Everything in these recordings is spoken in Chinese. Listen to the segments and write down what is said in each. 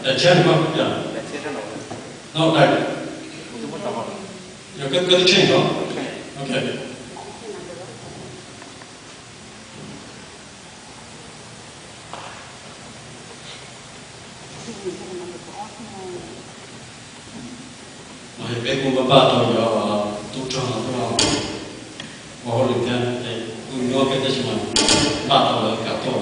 để chết đúng không? Nó đây. Rồi cái trên không? Ok. Mà cái cũng có ba tàu giờ tu tròn nó mà hồi lúc này thì cũng nhớ cái gì mà ba tàu là cả tàu.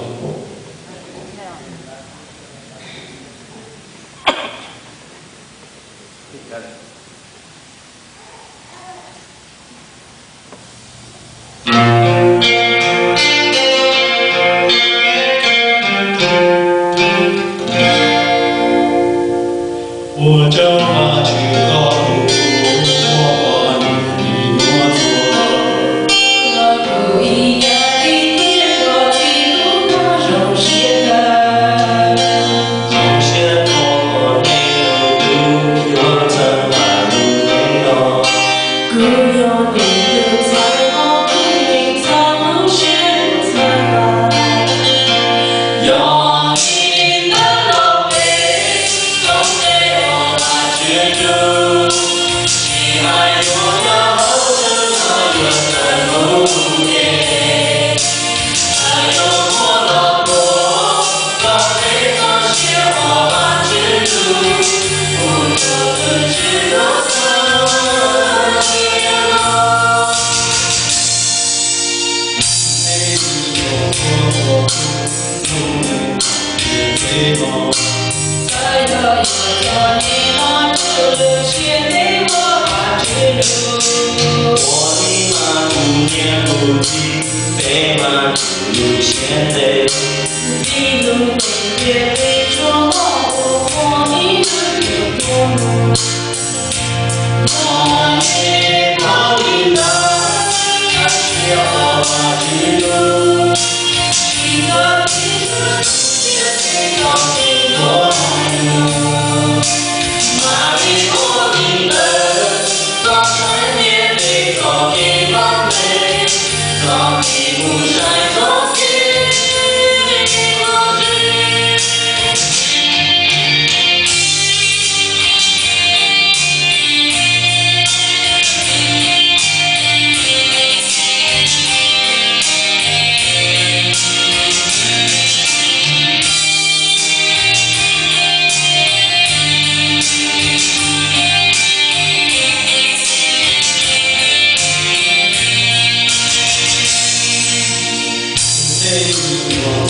我正把去高路，我把你挪作。我不一样的天若记录那种现在，从前我没有读，我曾把路没有，故有你的彩虹，不隐藏路线彩排，有你的老背，总得。你爱我的后生和远在梦里，还有我老婆，把悲伤写花瓣之路，不得不知道怎样。每次有我不能也回眸，在那夜色里那流线给我把记录，我的马不念不记，飞马路线内，一路奔别非说我你的有多么，我的高领的写我把记录，一个一个也非要你多么。马里我的人，早晨也得早起晚美，早起不晒早起，我知。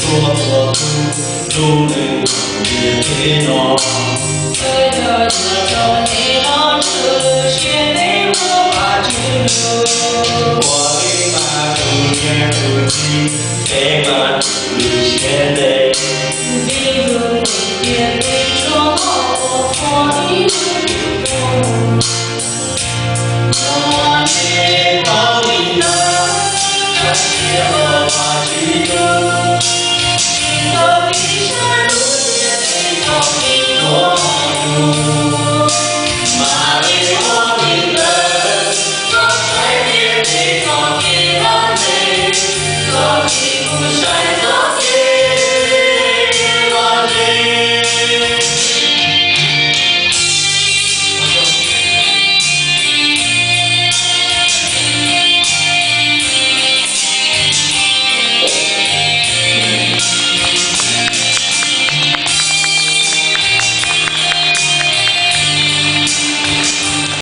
我路人也别闹，在这种你老是写给我把记录，我的马不念不记，飞马不写的。